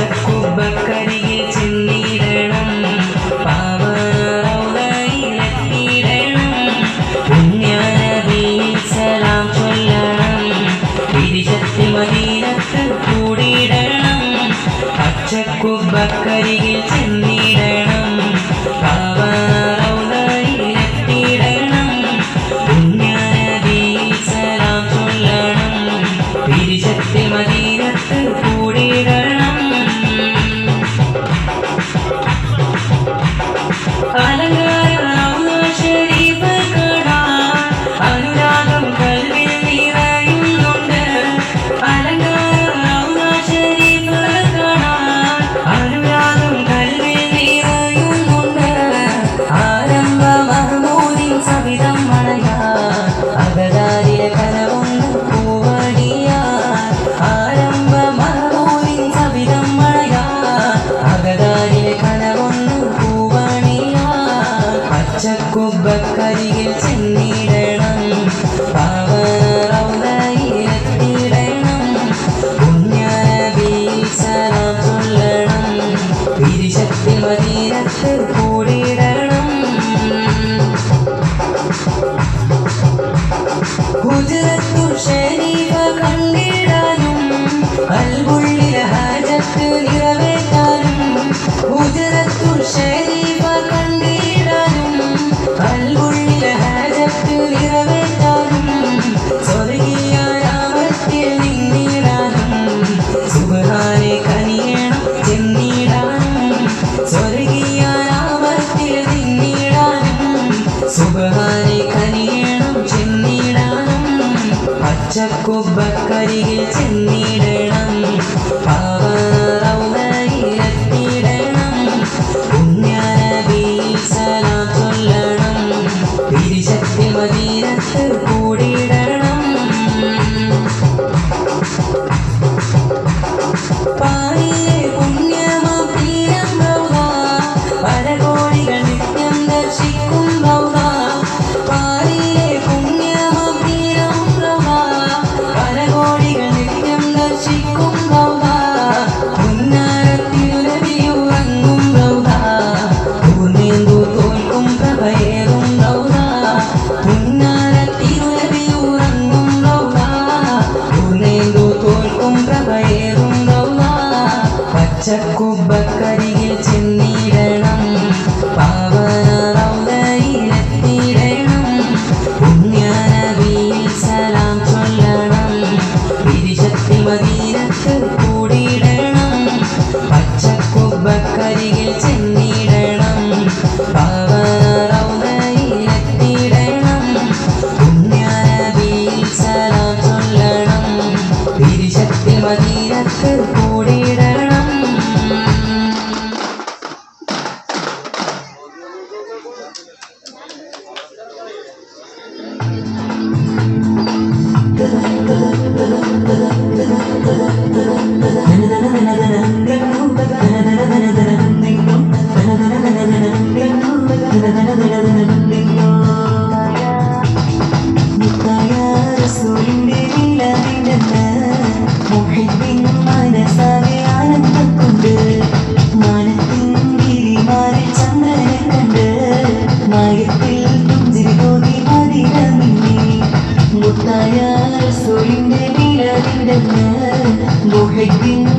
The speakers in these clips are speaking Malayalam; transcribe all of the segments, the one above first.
പച്ചക്കുബക്കരിയിൽ ചെന്നിടണം പാവറൗലയിലെത്തിയിടണം പുണ്യനബിയിൽ സലാം ചൊല്ലണം തിരിച്ചെത്തി മദീനത്ത് കൂടിയിടണം പച്ചക്കുബക്കരിയിൽ ചെന്നിടണം പാവറൗലയിലെത്തിയിടണം പുണ്യനബിയിൽ സലാം ചൊല്ലണം തിരിച്ചെത്തി മദീനത്ത് കൂടിയിടണം പച്ചക്കുബക്കരിയിൽ ചെന്നിടണം പാവറൗലയിലെത്തിയിടണം പുണ്യനബിയിൽ സലാം ചൊല്ലണം തിരിച്ചെത്തി മദീനത്ത് കൂടിയിടണം ഹുജ്റത്തുൽ ശരീഫ കണ്ടിടാനും ഖൽബുള്ളിലെ ഹാജത്ത് നിറവേറ്റാനും ഹുജ്റത്തുൽ ശരീഫ കൽബുള്ളിലെ ഹാജത്ത് നിറവേറ്റാനും സ്വർഗീയ രാമത്തിൽ നിന്നിടാനും സുബ്ഹാനെ കനിയണം ചെന്നിടാനും സ്വർഗീയ രാമത്തിൽ നിന്നിടാനും സുബ്ഹാനെ കനിയണം ചെന്നിടാനും പച്ചക്കുബക്കരിയിൽ ചെന്നിടണം പാവറൗലയിലെത്തിയിടണം പുണ്യനബിയിൽ സലാം ചൊല്ലണം തിരിച്ചെത്തി മദീനത്ത് കൂടിയിടണം പാരിലെ പുണ്യമാം തീരം റൗള പരകോടികൾ നിത്യം ദർശിക്കും റൗള പാരിലെ പുണ്യമാം തീരം റൗള പരകോടികൾ നിത്യം ദർശിക്കും റൗള പുന്നാരത്തിലുരവിയുറങ്ങും റൗള പൂർണ്ണേന്ദു തോൽക്കും പ്രഭയേറും റൗള പുന്നാരത്തിലുരവിയുറങ്ങും റൗള പൂർണ്ണേന്ദു തോൽക്കും പ്രഭയേറും റൗള പച്ചക്കുബക്കരിയിൽ ചെന്നിടണം പാവറൗലയിലെത്തിയിടണം പുണ്യനബിയിൽ സലാം ചൊല്ലണം തിരിച്ചെത്തി മദീനത്ത് കൂടിയിടണം പച്ചക്കുബക്കരിയിൽ ചെന്നിടണം പാവറൗലയിലെത്തിയിടണം പുണ്യനബിയിൽ സലാം ചൊല്ലണം തിരിച്ചെത്തി മദീനത്ത് കൂടിയിടണം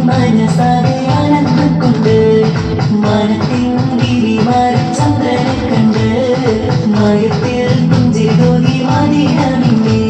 മനസാകെ ആനന്ദം കൊണ്ട് മനത്തിൻ ഗിരിമാരി ചന്ദ്രനെ കണ്ട് മയത്തിൽ പുഞ്ചിരി മദീന മിന്നി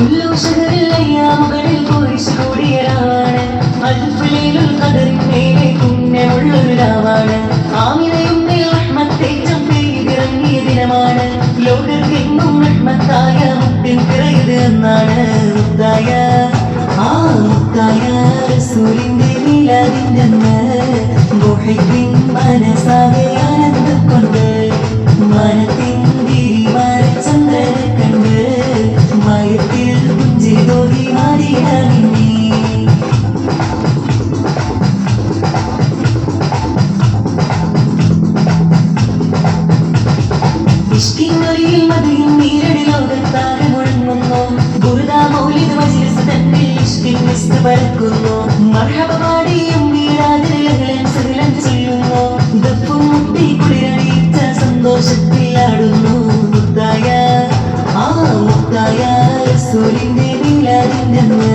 ഉല്ലൂഷകരിൽ അയ്യാമുകളിൽ കുരിശ് കൂടിയതാണ് അൽഫുലൈലുൽ ഖദറിൻ മേലെ പുണ്യമുള്ളൊരു രാവാണ് ആമിനയും റഹ്മത്തേറ്റം പെയ്തിറങ്ങിയ ദിനമാണ് ലോകർക്കെങ്ങും റഹ്മത്തായ മുത്തിൻ പിറയത് എന്നാണ് മുത്തായ റസൂലിന്റെ മീലാദിന്റെ മുഹിബ്ബിൻ മനസാകെ ആനന്ദം കൊണ്ട് മനത്തിൻ ഗിരിമാരി ചന്ദ്രനെ കണ്ട് റസൂലിന്റെ മീലാദിന്റെന്ന്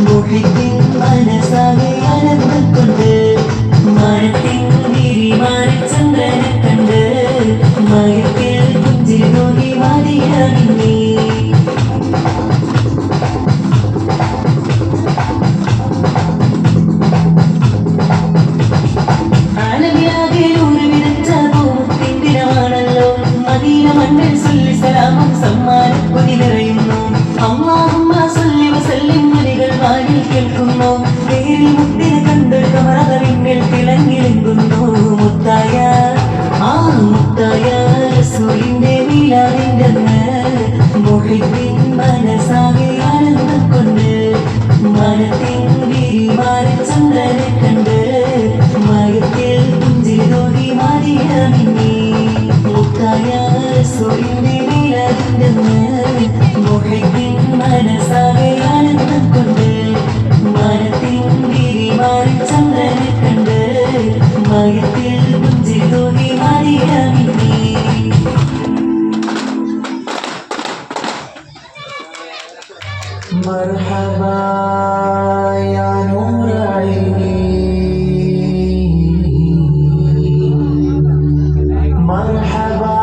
മുഹിബ്ബിൻ മനസ്സാകെ ആനന്ദക്കൊണ്ട് മാനത്തിൻ ഗിരിമാറി ചന്ദ്രനെ കണ്ട് മയത്തിൽ പുഞ്ചിരി നോക്കി വാദിയാകിന്നേ സമ്മാനപ്പൊതി നിറയുന്നു അല്ലാഹുമ്മ സല്ലി വസല്ലിം മണികൾ വാനിൽ കേൾക്കുന്നു പേരിൽ മുത്തിനെ കണ്ട് കമറവിന്നിൽ തിളങ്ങിലെങ്കുന്നു മുത്തായ റസൂലിന്റെ മീലാദിന്റെന്ന് മുഹിബ്ബിൻ മനസ്സാകെ ആനന്ദക്കൊണ്ട് മനത്തിൻ ഗിരിമാറി ചന്ദ്രനെ കണ്ട് മയത്തിൽ പുഞ്ചിരി തോന്നി മാറിയാമിന്നേ മുത്തായ റസൂലിന്റെ മുഹിബ്ബിൻ മനസ്സാകെ ആനന്ദക്കൊണ്ട് മനത്തിൻ ഗിരിമാറി ചന്ദ്രനെ കണ്ട് മയത്തിൽ പുഞ്ചിരി തോന്നി മാറിയാമിന്നേ മർഹബാ യാ നൂറ ഐനി മർഹബാ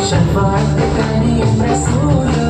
شفاعتك يا رسول